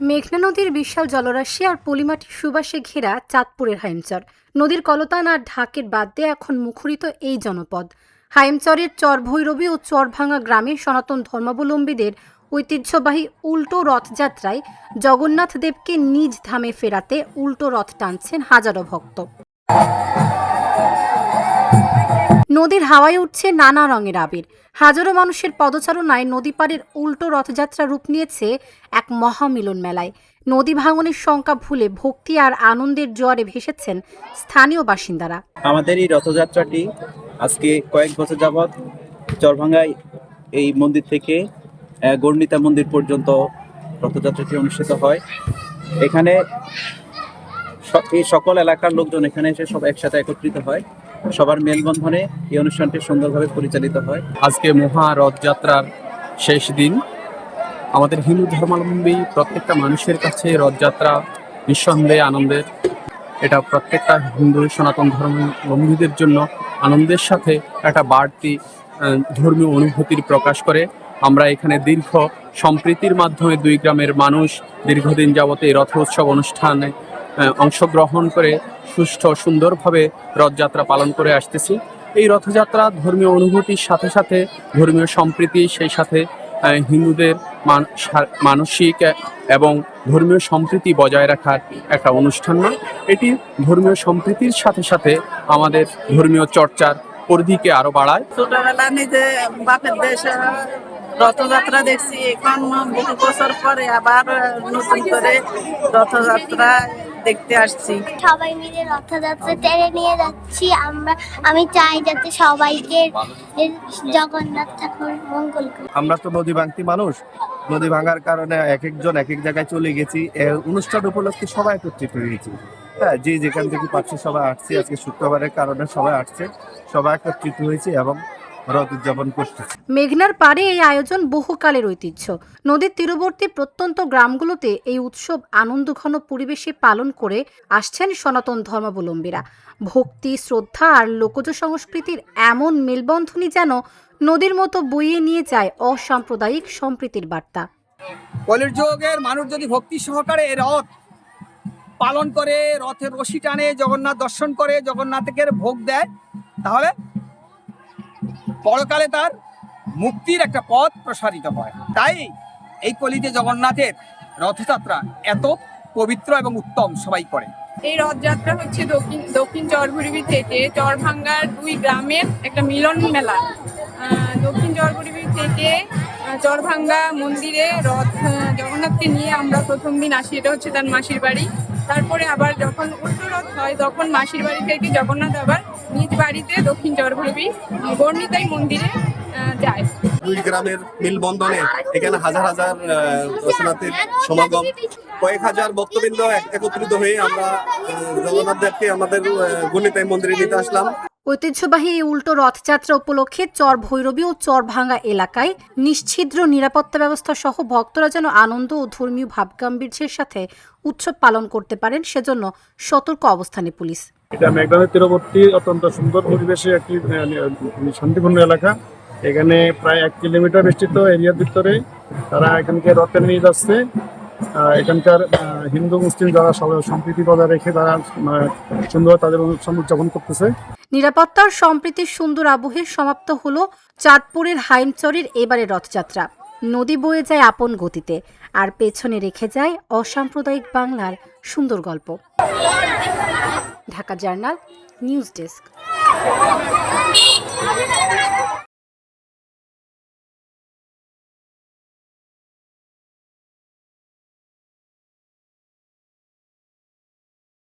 মেঘনা নদীর বিশাল জলরাশি আর পলিমাটির সুবাসে ঘেরা চাঁদপুরের হাইমচর নদীর কলতান আর ঢাকের বাদ দিয়ে এখন মুখরিত এই জনপদ। হাইমচরের চরভৈরবী ও চরভাঙা গ্রামে সনাতন ধর্মাবলম্বীদের ঐতিহ্যবাহী উল্টো রথযাত্রায় জগন্নাথ দেবকে নিজ ধামে ফেরাতে উল্টো রথ টানছেন হাজারো ভক্ত। নদীর হাওয়ায় উঠছে নানা রঙের আবির। হাজারো মানুষের পদচারণায় নদী পাড়ের উল্টো রথযাত্রা রূপ নিয়েছে এক মহামিলন মেলায়। নদী ভাঙনের শঙ্কা ভুলে ভক্তি আর আনন্দের জোয়ারে ভেসেছেন স্থানীয় বাসিন্দারা। আমাদের এই রথযাত্রাটি আজকে কয়েক বছর যাবৎ চরভাঙ্গায় এই মন্দির থেকে গর্ণিতা মন্দির পর্যন্ত রথযাত্রাটি অনুষ্ঠিত হয়। এখানে এই সকল এলাকার লোকজন এখানে এসে সব একসাথে একত্রিত হয়। সবার মেলবন্ধনে এই অনুষ্ঠানটি সুন্দরভাবে পরিচালিত হয়। আজকে মহা রথযাত্রার শেষ দিন। আমাদের হিন্দু ধর্মাবলম্বী প্রত্যেকটা মানুষের কাছে রথযাত্রা নিঃসন্দেহে আনন্দের। এটা প্রত্যেকটা হিন্দু সনাতন ধর্মাবলম্বীদের জন্য আনন্দের সাথে একটা বাড়তি ধর্মীয় অনুভূতির প্রকাশ করে। আমরা এখানে দীর্ঘ সম্প্রীতির মাধ্যমে দুই গ্রামের মানুষ দীর্ঘদিন যাবত এই রথ উৎসব অনুষ্ঠানে অংশগ্রহণ করে সুষ্ঠু সুন্দরভাবে রথযাত্রা পালন করে আসতেছি। এই রথযাত্রা ধর্মীয় অনুভূতির সাথে সাথে ধর্মীয় সম্প্রীতি, সেই সাথে হিন্দুদের মানসিক এবং ধর্মীয় সম্প্রীতি বজায় রাখার একটা অনুষ্ঠান নয়, এটি ধর্মীয় সম্প্রীতির সাথে সাথে আমাদের ধর্মীয় চর্চার পরিধিকে আরো বাড়ায়। ছোটবেলা নিজে বাপের দেশে রথযাত্রা দেখছি, এখন বহু বছর পরে আবার নতুন করে রথযাত্রা দেখতে আসছি। সবাই মিলে রথযাত্রা টেনে নিয়ে যাচ্ছি। আমি চাই যাতে সবাইকে জগন্নাথ ঠাকুর মঙ্গল করে। আমরা তো নদী ভাঙতি মানুষ, নদী ভাঙার কারণে এক একজন এক এক জায়গায় চলে গেছি। অনুষ্ঠান উপলক্ষে সবাই একত্রিত হয়েছি। হ্যাঁ, যে যেখান থেকে পাচ্ছি সবাই আসছে। আজকে শুক্রবারের কারণে সবাই আসছে, সবাই একত্রিত হয়েছে এবং রথ উদযাপন করতেছে। মেঘনার পাড়ে এই আয়োজন বহুকালের ঐতিহ্য। নদীর তীরবর্তী প্রত্যন্ত গ্রামগুলোতে এই উৎসব আনন্দঘন পরিবেশে পালন করে আসছেন সনাতন ধর্মাবলম্বীরা। ভক্তি, শ্রদ্ধা আর লোকজ সংস্কৃতির এমন মেলবন্ধনই যেন নদীর মতো বইয়ে নিয়ে যায় অসাম্প্রদায়িক সম্প্রীতির বার্তা। কলির যুগের মানুষ যদি ভক্তি সহকারে এই রথ পালন করে, রথের রশি টানে, জগন্নাথ দর্শন করে, জগন্নাথের ভোগ দেয়, তাহলে পরকালে তার মুক্তির একটা পথ প্রসারিত হয়। তাই এই কলিতে জগন্নাথের রথযাত্রা এত পবিত্র এবং উত্তম সবাই করে। এই রথযাত্রা হচ্ছে দক্ষিণ চরভৈরবী থেকে চরভাঙ্গার দুই গ্রামের একটা মিলন মেলা। দক্ষিণ চরভৈরবী থেকে চরভাঙ্গা মন্দিরে রথ জগন্নাথকে নিয়ে আমরা প্রথম দিন আসি, এটা হচ্ছে তার মাসির বাড়ি। তারপরে আবার যখন উল্টো রথ হয় তখন মাসির বাড়ি থেকে জগন্নাথ আবার নিজ বাড়িতে দক্ষিণ চরভৈরবী গর্ণিতাই মন্দিরে যায়। দুই গ্রামের মিলবন্ধনে এখানে হাজার হাজার দর্শনার্থীর সমাগম, কয়েক হাজার ভক্তবৃন্দ একত্রিত হয়ে আমরা জগন্নাথ দেবকে আমাদের গর্ণিতাই মন্দিরে নিতে আসলাম। ঐতিহ্যবাহী এই উল্টো রথযাত্রা উপলক্ষে চরভৈরবী ও চরভাঙ্গা এলাকায় নিশ্ছিদ্র নিরাপত্তা ব্যবস্থা সহ ভক্তরা যেন আনন্দ ও ধর্মীয় ভাবগাম্ভীর্যের সাথে উৎসব পালন করতে পারেন, সেজন্য সতর্ক অবস্থানে পুলিশ। এটা মেঘনার তীরবর্তী অত্যন্ত সুন্দর পরিবেশে একটি শান্তিপূর্ণ এলাকা। এখানে প্রায় 1 কিলোমিটার বিস্তৃত এরিয়ার ভিতরে তারা এখানকে রথে নিয়ে যাচ্ছে। এখানকার হিন্দু মুসলিম যারা সবাই সম্প্রীতি বজায় রেখে তারা সুন্দর তাদের অনুষ্ঠান উদযাপন করতেছে। নিরাপত্তার সম্প্রীতির সুন্দর আবহে সমাপ্ত হলো চাঁদপুরের হাইমচরের এবারের রথযাত্রা। নদী বয়ে যায় আপন গতিতে, আর পেছনে রেখে যায় অসাম্প্রদায়িক বাংলার সুন্দর গল্প। Dhaka journal news desk.